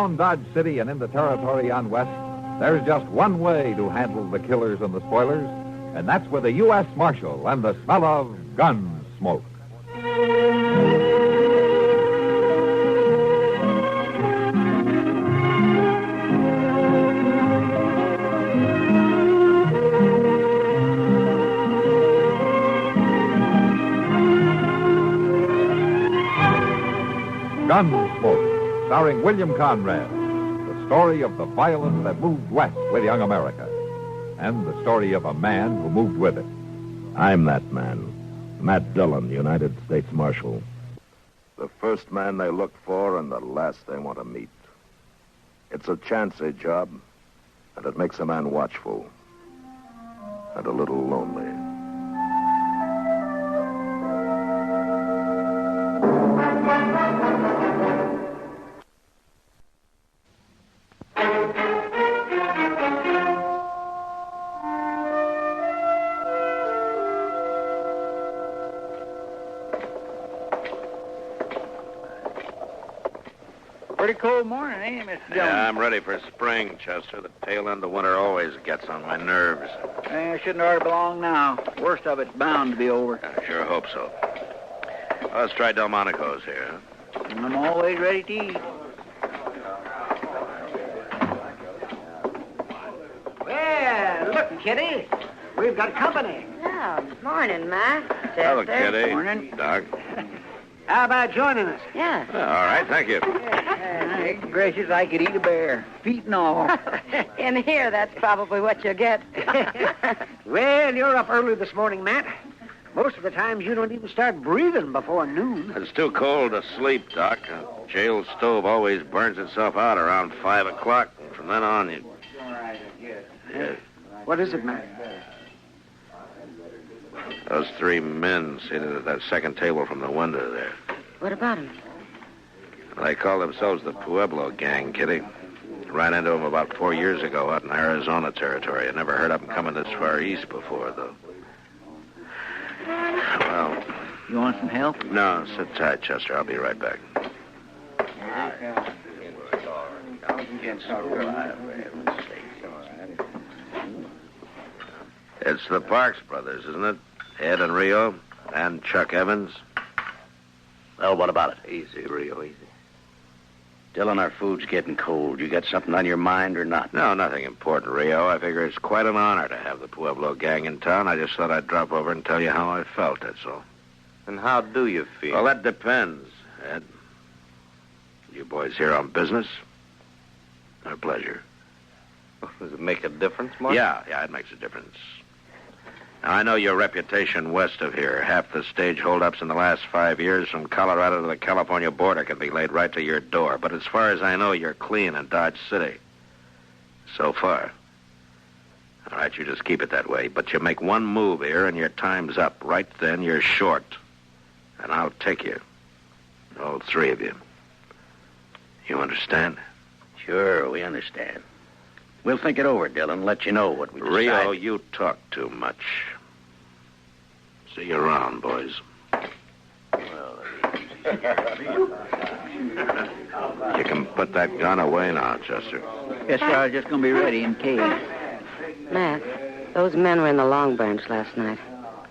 around Dodge City and in the territory on west, there's just one way to handle the killers and the spoilers, and that's with a U.S. Marshal and the smell of Gunsmoke. Gunsmoke, starring William Conrad, the story of the violence that moved west with young America, and the story of a man who moved with it. I'm that man, Matt Dillon, United States Marshal. The first man they look for and the last they want to meet. It's a chancy job, and it makes a man watchful and a little lonely. Pretty cold morning, ain't it, Mr. Dillon? Yeah, I'm ready for spring, Chester. The tail end of winter always gets on my nerves. I shouldn't hardly be long now. Worst of it's bound to be over. I sure hope so. Well, let's try Delmonico's here. I'm always ready to eat. Well, look, Kitty. We've got company. Oh, morning, Matt. Hello, Chester. Kitty. Morning. Doc. How about joining us? Yeah. All right, thank you. Hey, gracious, I could eat a bear, feet and all. In here, that's probably what you'll get. Well, you're up early this morning, Matt. Most of the times you don't even start breathing before noon. It's too cold to sleep, Doc. A jail stove always burns itself out around 5 o'clock. And from then on, you... Yeah. What is it, Matt? Those three men seated at that second table from the window there. What about him? They call themselves the Pueblo Gang, Kitty. Ran into them about 4 years ago out in Arizona territory. I never heard of them coming this far east before, though. Well... You want some help? No, sit tight, Chester. I'll be right back. It's the Parks brothers, isn't it? Ed and Rio, and Chuck Evans. Well, what about it? Easy, Rio, easy. Dillon, our food's getting cold. You got something on your mind or not? No, nothing important, Rio. I figure it's quite an honor to have the Pueblo Gang in town. I just thought I'd drop over and tell you how I felt, that's all. And how do you feel? Well, that depends, Ed. You boys here on business? Or pleasure? Does it make a difference, Mark? Yeah, it makes a difference. Now, I know your reputation west of here. Half the stage holdups in the last 5 years from Colorado to the California border can be laid right to your door. But as far as I know, you're clean in Dodge City. So far. All right, you just keep it that way. But you make one move here and your time's up. Right then, you're short. And I'll take you. All three of you. You understand? Sure, we understand. We'll think it over, Dillon, let you know what we decide. Rio, you talk too much. See you around, boys. You can put that gun away now, Chester. Yes, sir. I was just going to be ready in case. Matt, those men were in the Long Branch last night.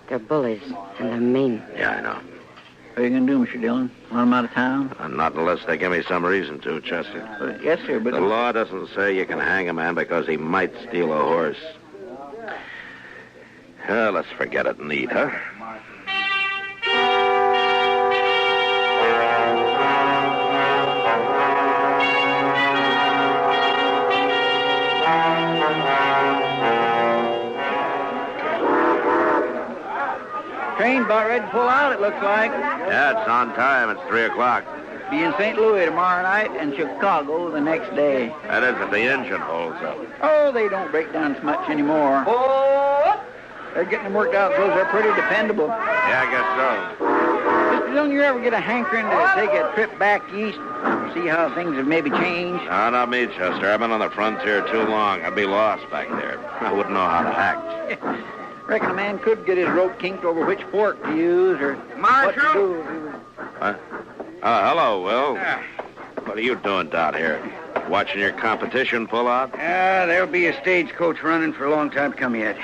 They're bullies, and they're mean. Yeah, I know. What are you going to do, Mr. Dillon? Want them out of town? Not unless they give me some reason to, Chester. Yes, sir, but... The law doesn't say you can hang a man because he might steal a horse. Let's forget it and eat, huh? Train about ready to pull out, it looks like. Yeah, it's on time. It's 3 o'clock. Be in St. Louis tomorrow night and Chicago the next day. That is if the engine holds up. Oh, they don't break down as much anymore. Oh! They're getting them worked out because they're pretty dependable. Yeah, I guess so. Mr. Dillon, you ever get a hankering to take a trip back east? See how things have maybe changed? No, not me, Chester. I've been on the frontier too long. I'd be lost back there. I wouldn't know how to act. Reckon a man could get his rope kinked over which fork to use or what to do. What? Hello, Will. What are you doing down here? Watching your competition pull out? There'll be a stagecoach running for a long time to come yet.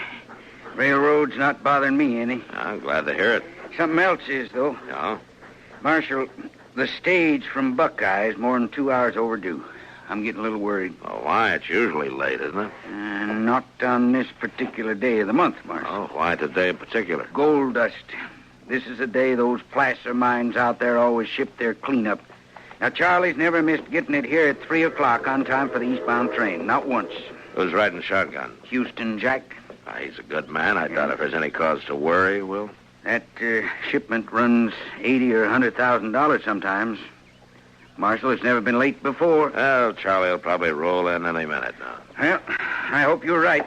Railroad's not bothering me any. I'm glad to hear it. Something else is, though. Yeah? Marshal, the stage from Buckeye is more than 2 hours overdue. I'm getting a little worried. Oh, why? It's usually late, isn't it? Not on this particular day of the month, Marshal. Oh, why today in particular? Gold dust. This is the day those placer mines out there always ship their cleanup. Now, Charlie's never missed getting it here at 3 o'clock on time for the eastbound train. Not once. Who's riding shotgun? Houston Jack. He's a good man. I doubt if there's any cause to worry, Will. That shipment runs $80,000 or $100,000 sometimes. Marshal, it's never been late before. Well, Charlie will probably roll in any minute now. Well, I hope you're right.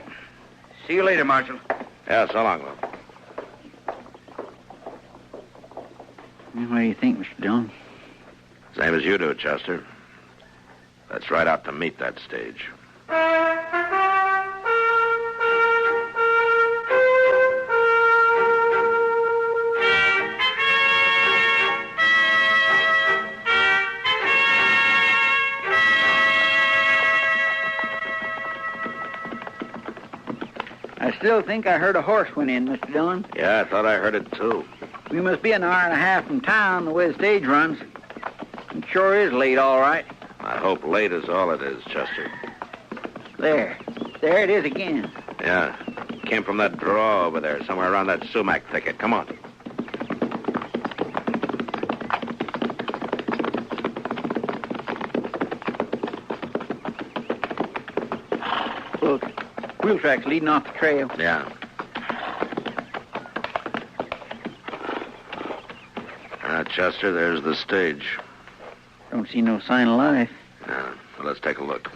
See you later, Marshal. Yeah, so long, Will. What do you think, Mr. Dillon? Same as you do, Chester. Let's ride out to meet that stage. I still think I heard a horse went in, Mr. Dillon. Yeah, I thought I heard it, too. We must be an hour and a half from town the way the stage runs. It sure is late, all right. I hope late is all it is, Chester. There it is again. Yeah, came from that draw over there, somewhere around that sumac thicket. Come on. Look, wheel tracks leading off the trail. Yeah. Chester, there's the stage. Don't see no sign of life. Yeah, well, let's take a look.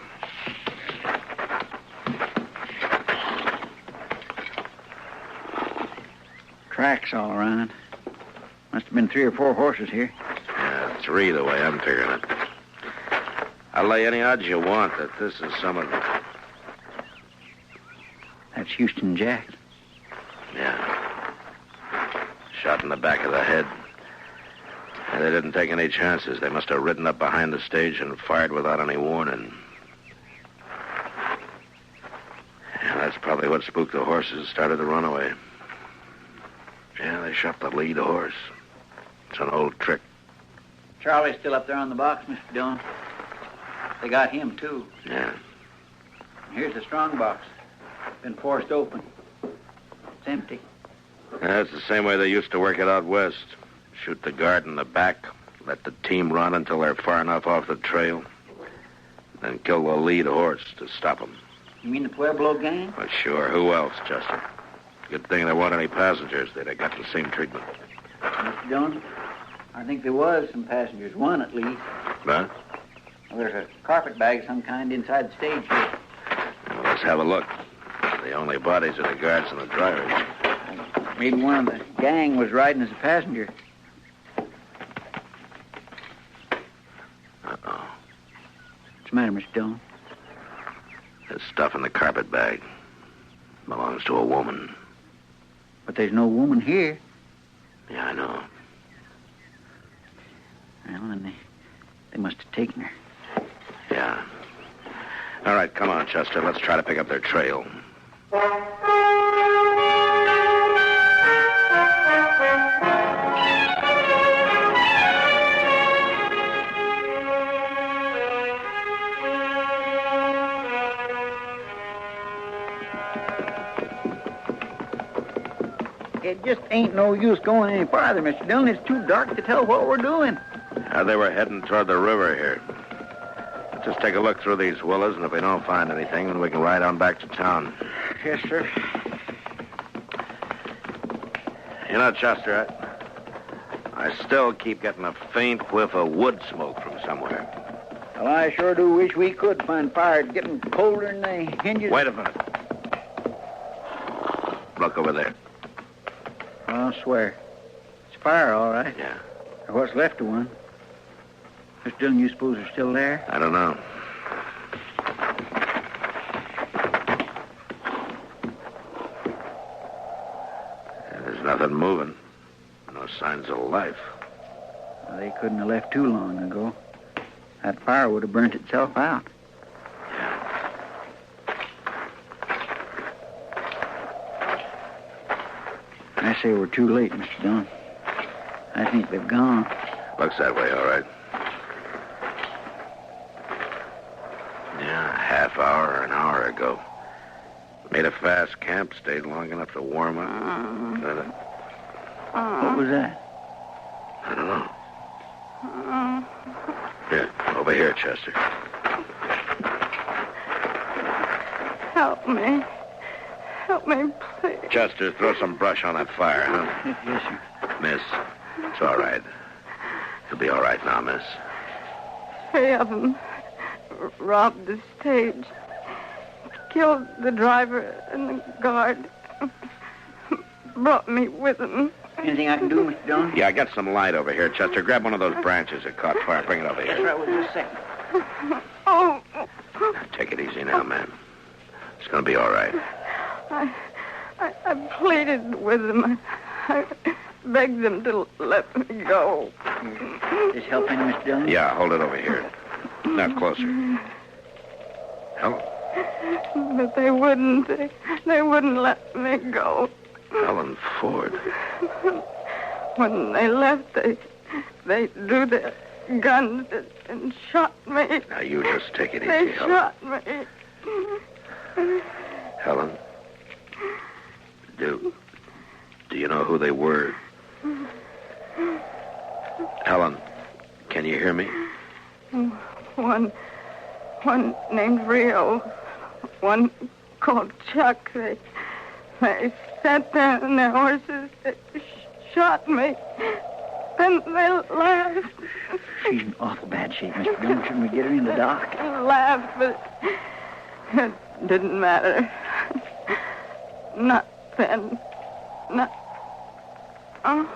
Tracks all around. Must have been 3 or 4 horses here. Yeah, 3 the way I'm figuring it. I'll lay any odds you want that this is some of them. That's Houston Jack. Yeah. Shot in the back of the head. And they didn't take any chances. They must have ridden up behind the stage and fired without any warning. Yeah, that's probably what spooked the horses and started the runaway. Yeah, they shot the lead horse. It's an old trick. Charlie's still up there on the box, Mr. Dillon. They got him, too. Yeah. Here's the strong box. Been forced open. It's empty. Yeah, it's the same way they used to work it out west. Shoot the guard in the back, let the team run until they're far enough off the trail, then kill the lead horse to stop them. You mean the Pueblo Gang? Well, sure. Who else, Chester? Good thing there weren't any passengers. They'd have got the same treatment. Mr. Dillon, I think there was some passengers. One, at least. Huh? Well, there's a carpet bag of some kind inside the stage here. Well, let's have a look. The only bodies are the guards and the drivers. Maybe one of the gang was riding as a passenger. Uh-oh. What's the matter, Mr. Dillon? There's stuff in the carpet bag. Belongs to a woman. But there's no woman here. Yeah, I know. Well, then they must have taken her. Yeah. All right, come on, Chester. Let's try to pick up their trail. It just ain't no use going any farther, Mr. Dillon. It's too dark to tell what we're doing. They were heading toward the river here. Just take a look through these willows, and if we don't find anything, then we can ride on back to town. Yes, sir. You know, Chester, I still keep getting a faint whiff of wood smoke from somewhere. Well, I sure do wish we could find fire. It's getting colder than the hinges. Wait a minute. Look over there. I'll swear. It's fire, all right. Yeah. Or what's left of one. Mr. Dillon, you suppose they're still there? I don't know. There's nothing moving. No signs of life. Well, they couldn't have left too long ago. That fire would have burnt itself out. I say we're too late, Mr. Dillon. I think they've gone. Looks that way, all right. Yeah, a half hour or an hour ago. Made a fast camp, stayed long enough to warm up. What was that? I don't know. Here, over here, Chester. Help me. Help me, please. Chester, throw some brush on that fire, huh? Yes, sir. Miss, it's all right. You'll be all right now, miss. 3 of them robbed the stage. Killed the driver and the guard. Brought me with them. Anything I can do, Mr. Dillon? Yeah, I got some light over here, Chester. Grab one of those branches that caught fire. Bring it over here. Yes, right. Just a second. Oh. Take it easy now, ma'am. It's going to be all right. I pleaded with them. I begged them to let me go. This help any, Mr. Dillon? Yeah, hold it over here. Now, closer. Helen. But they wouldn't. They wouldn't let me go. Helen Ford. When they left, they drew their guns and shot me. Now, you just take it easy, They Helen. shot me. Helen, do you know who they were? Helen, can you hear me? One named Rio. One called Chuck. They sat there on their horses. They shot me. Then they laughed. She's in awful bad shape, Mr. Dillon. Shouldn't we get her in the dock? Laughed, but it didn't matter. Not then. Not... Oh.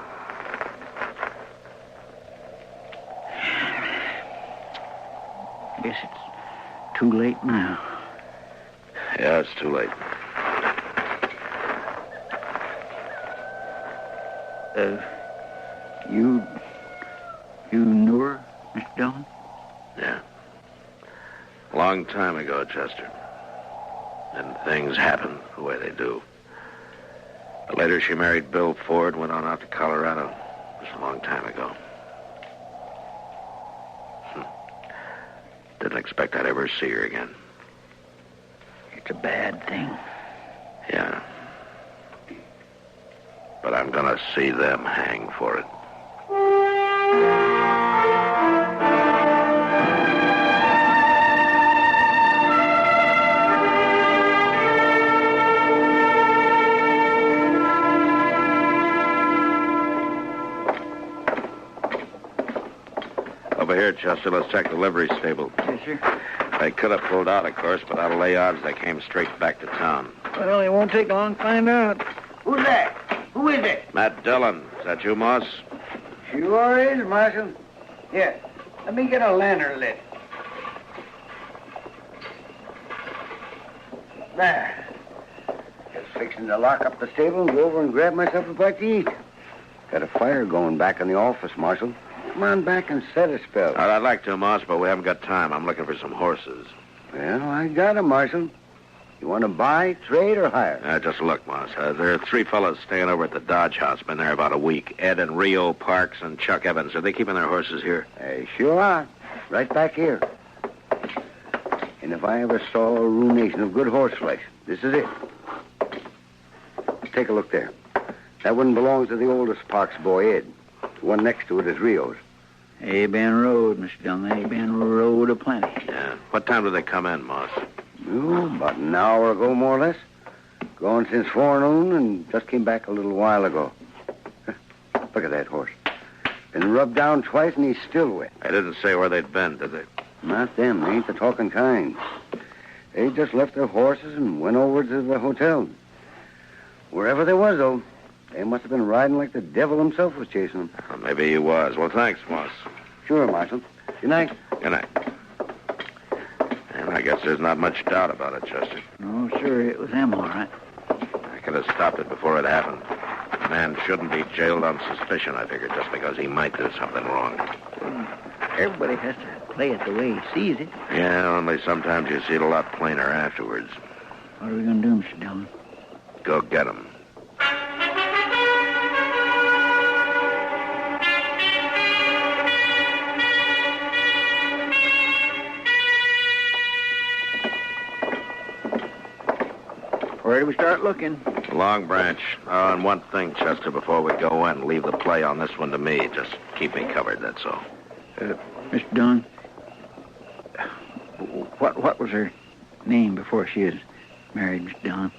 Guess it's too late now. Yeah, it's too late. You knew her, Mr. Dillon? Yeah. A long time ago, Chester. And things happen the way they do. But later she married Bill Ford, went on out to Colorado. It was a long time ago. Didn't expect I'd ever see her again. It's a bad thing. Yeah. But I'm gonna see them hang for it. Over here, Chester. Let's check the livery stable. Yes, sir. They could have pulled out, of course, but I'll lay odds they came straight back to town. Well, it won't take long to find out. Who's that? Who is it? Matt Dillon. Is that you, Moss? Sure is, Marshal. Here, let me get a lantern lit. There. Just fixing to lock up the stable and go over and grab myself a bite to eat. Got a fire going back in the office, Marshal. Come on back and set a spell. I'd like to, Moss, but we haven't got time. I'm looking for some horses. Well, I got 'em, Marshal. You want to buy, trade, or hire? Just look, Moss. There are 3 fellows staying over at the Dodge House. Been there about a week. Ed and Rio Parks and Chuck Evans. Are they keeping their horses here? They sure are. Right back here. And if I ever saw a ruination of good horse flesh, this is it. Take a look there. That one belongs to the oldest Parks boy, Ed. The one next to it is Rio's. A-Been Road, Mr. Dillon. A-Been Road aplenty. Yeah. What time do they come in, Moss? Oh, about an hour ago, more or less. Gone since forenoon and just came back a little while ago. Look at that horse. Been rubbed down twice and he's still wet. They didn't say where they'd been, did they? Not them. They ain't the talking kind. They just left their horses and went over to the hotel. Wherever they was, though, they must have been riding like the devil himself was chasing them. Well, maybe he was. Well, thanks, Moss. Sure, Marshal. Good night. Good night. And I guess there's not much doubt about it, Chester. No, sir, it was them, all right. I could have stopped it before it happened. A man shouldn't be jailed on suspicion, I figured, just because he might do something wrong. Everybody has to play it the way he sees it. Yeah, only sometimes you see it a lot plainer afterwards. What are we going to do, Mr. Dillon? Go get him. Where do we start looking? Long Branch. Oh, and one thing, Chester, before we go in, leave the play on this one to me. Just keep me covered, that's all. Mr. Dillon, what was her name before she was married, Mr. Dillon?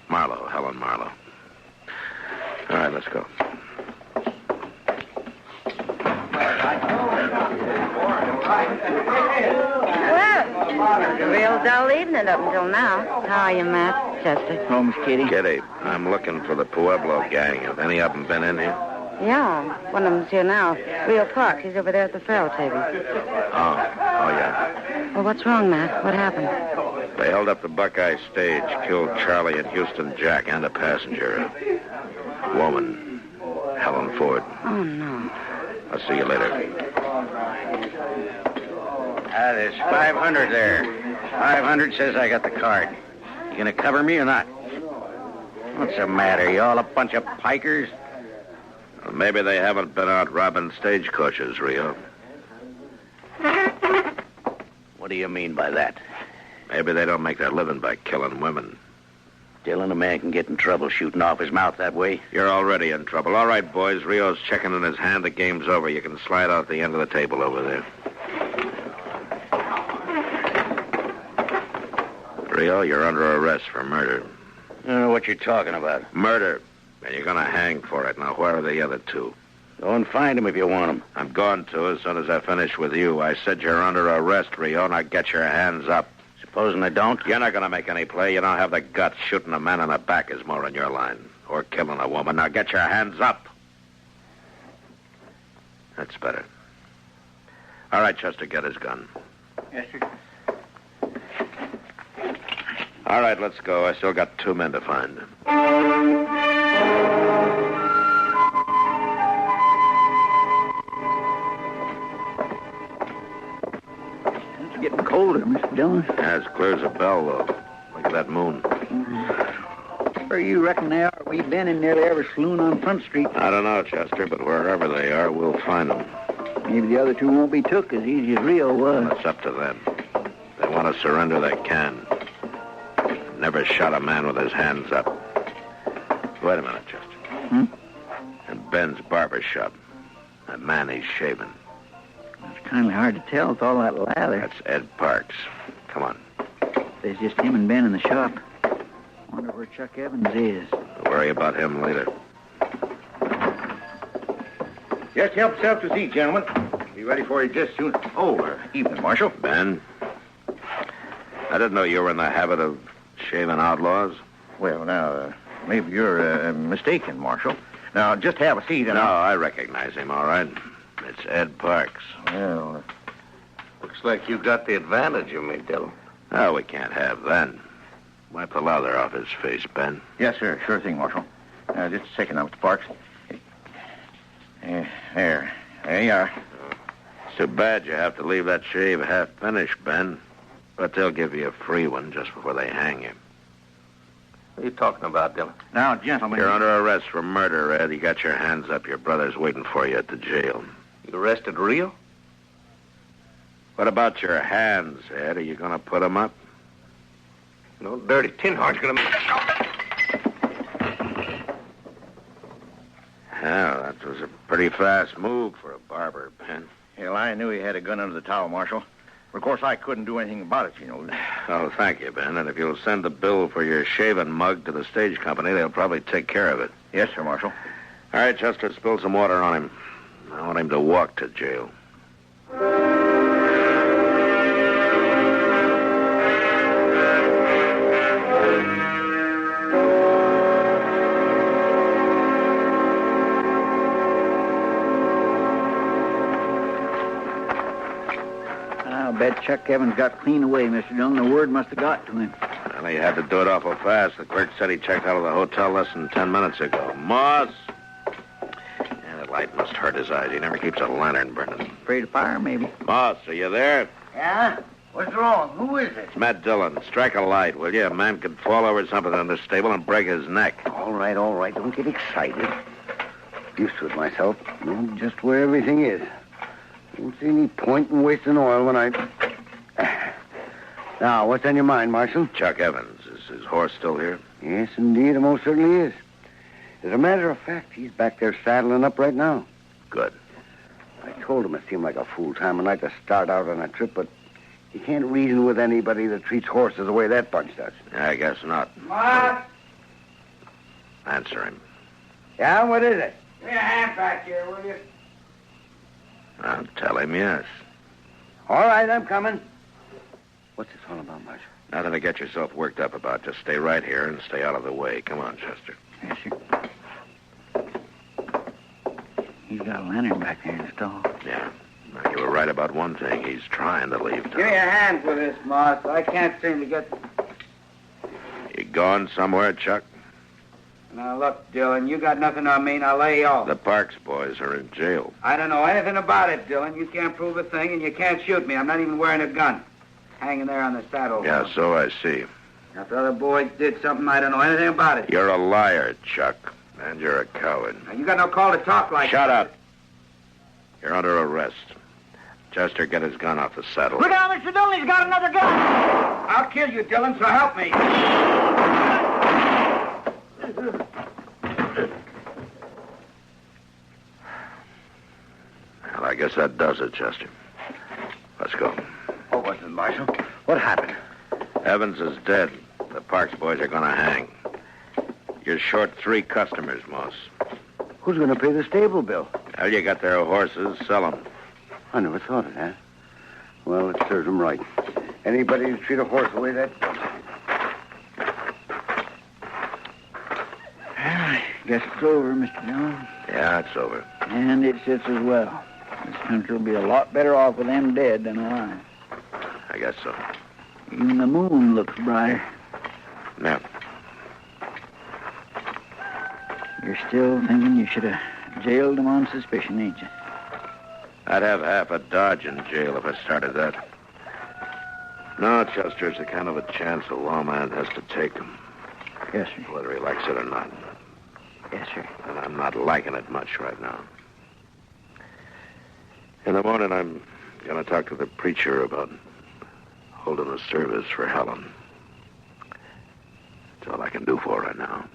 Marlowe, Helen Marlowe. All right, let's go. Well, a real dull evening up until now. How are you, Matt? Chester? Oh, Miss Kitty. Kitty, I'm looking for the Pueblo Gang. Have any of them been in here? Yeah, one of them's here now. Rio Parks, he's over there at the faro table. Oh, yeah. Well, what's wrong, Matt? What happened? They held up the Buckeye Stage, killed Charlie and Houston Jack and a passenger. A woman, Helen Ford. Oh, no. I'll see you later. There's 500 there. 500 says I got the card. You gonna cover me or not? What's the matter? You all a bunch of pikers? Well, maybe they haven't been out robbing stagecoaches, Rio. What do you mean by that? Maybe they don't make their living by killing women. Dillon, a man can get in trouble shooting off his mouth that way. You're already in trouble. All right, boys, Rio's checking in his hand. The game's over. You can slide out the end of the table over there. Rio, you're under arrest for murder. I don't know what you're talking about. Murder. And you're going to hang for it. Now, where are the other two? Go and find them if you want them. I'm going to as soon as I finish with you. I said you're under arrest, Rio. Now get your hands up. Supposing I don't? You're not going to make any play. You don't have the guts. Shooting a man in the back is more in your line. Or killing a woman. Now get your hands up. That's better. All right, Chester, get his gun. Yes, sir. All right, let's go. I still got 2 men to find. It's getting colder, Mr. Dillon. Yeah, it's clear as a bell, though. Look at that moon. Where you reckon they are? We've been in nearly every saloon on Front Street. I don't know, Chester, but wherever they are, we'll find them. Maybe the other two won't be took as easy as Rio was. It's up to them. If they want to surrender, they can. Never shot a man with his hands up. Wait a minute, Chester. In Ben's barber shop. That man he's shaving. It's kind of hard to tell with all that lather. That's Ed Parks. Come on. There's just him and Ben in the shop. Wonder where Chuck Evans is. We'll worry about him later. Just help yourself to seat, gentlemen. Be ready for you just soon. Oh, evening, Marshal. Ben? I didn't know you were in the habit of shaving outlaws. Well, now, maybe you're mistaken, Marshal. Now, just have a seat and No, I recognize him, all right. It's Ed Parks. Well, Looks like you got the advantage of me, Dillon. Oh, we can't have that. Wipe the lather off his face, Ben. yes, sir. Sure thing, Marshal. Just a second now, Mr. Parks. There you are. It's too bad you have to leave that shave half finished, Ben. But they'll give you a free one just before they hang you. What are you talking about, Dillon? Now, gentlemen. You're under arrest for murder, Ed. You got your hands up. Your brother's waiting for you at the jail. You arrested Rio? What about your hands, Ed? Are you going to put them up? No dirty tin horn's gonna... Well, that was a pretty fast move for a barber, Ben. Hell, I knew he had a gun under the towel, Marshal. Of course, I couldn't do anything about it, you know. Oh, thank you, Ben. And if you'll send the bill for your shaving mug to the stage company, they'll probably take care of it. Yes, sir, Marshal. All right, Chester, spill some water on him. I want him to walk to jail. I'll bet Chuck Evans got clean away, Mr. Dillon. The word must have got to him. Well, he had to do it awful fast. The clerk said he checked out of the hotel less than 10 minutes ago. Moss! Yeah, the light must hurt his eyes. He never keeps a lantern burning. Afraid of fire, maybe. Moss, are you there? Yeah? What's wrong? Who is it? It's Matt Dillon. Strike a light, will you? A man could fall over something in this stable and break his neck. All right. Don't get excited. Used to it myself. Know just where everything is. Don't see any point in wasting oil when I... Now, what's on your mind, Marshal? Chuck Evans. His horse still here? Yes, indeed, it most certainly is. As a matter of fact, he's back there saddling up right now. Good. I told him it seemed like a fool time of night to start out on a trip, but you can't reason with anybody that treats horses the way that bunch does. I guess not. What? Answer him. Yeah, what is it? Give me a hand back here, will you? I'll tell him yes. All right, I'm coming. What's this all about, Marshal? Nothing to get yourself worked up about. Just stay right here and stay out of the way. Come on, Chester. Yes, sir. He's got a lantern back there in the stall. Yeah. Now, you were right about one thing. He's trying to leave town. Give me a hand with this, Moss. I can't seem to get... You gone somewhere, Chuck? Now, look, Dillon, you got nothing on me, and I'll lay you off. The Parks boys are in jail. I don't know anything about it, Dillon. You can't prove a thing, and you can't shoot me. I'm not even wearing a gun. Hanging there on the saddle. Yeah, so I see. If the other boys did something, I don't know anything about it. You're a liar, Chuck. And you're a coward. Now, you got no call to talk like Shut that. up. You're under arrest. Chester, get his gun off the saddle. Look out, Mr. Dillon. He's got another gun. I'll kill you, Dillon, so help me. Well, I guess that does it, Chester. Let's go. What was it, Marshal? What happened? Evans is dead. The Parks boys are going to hang. You're short 3 customers, Moss. Who's going to pay the stable bill? Well, you got their horses. Sell them. I never thought of that. Well, it serves them right. Anybody who treat a horse the way that does. Well, I guess it's over, Mr. Dillon. Yeah, it's over. And it sits as well. This country will be a lot better off with them dead than alive. I guess so. Even the moon looks brighter. Yeah. You're still thinking you should have jailed them on suspicion, ain't you? I'd have half a Dodge in jail if I started that. No, Chester, it's the kind of a chance a lawman has to take. Yes, sir. Whether he likes it or not. Yes, sir. And I'm not liking it much right now. In the morning, I'm going to talk to the preacher about holding a service for Helen. That's all I can do for her right now.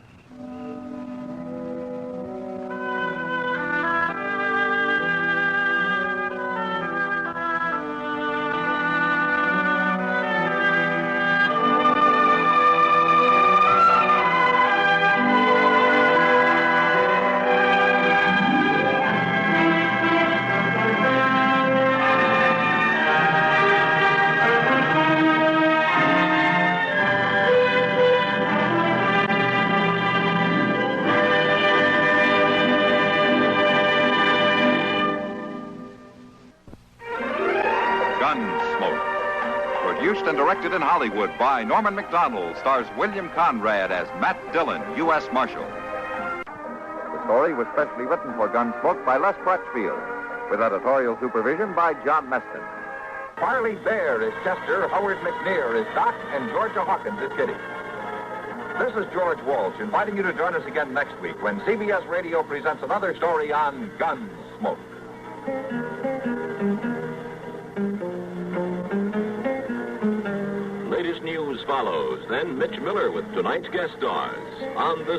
Gunsmoke. Produced and directed in Hollywood by Norman Macdonald, stars William Conrad as Matt Dillon, U.S. Marshal. The story was specially written for Gunsmoke by Les Crutchfield, with editorial supervision by John Meston. Farley Bear is Chester, Howard McNear is Doc, and Georgia Hawkins is Kitty. This is George Walsh, inviting you to join us again next week when CBS Radio presents another story on Gunsmoke. Latest news follows, then Mitch Miller with tonight's guest stars on the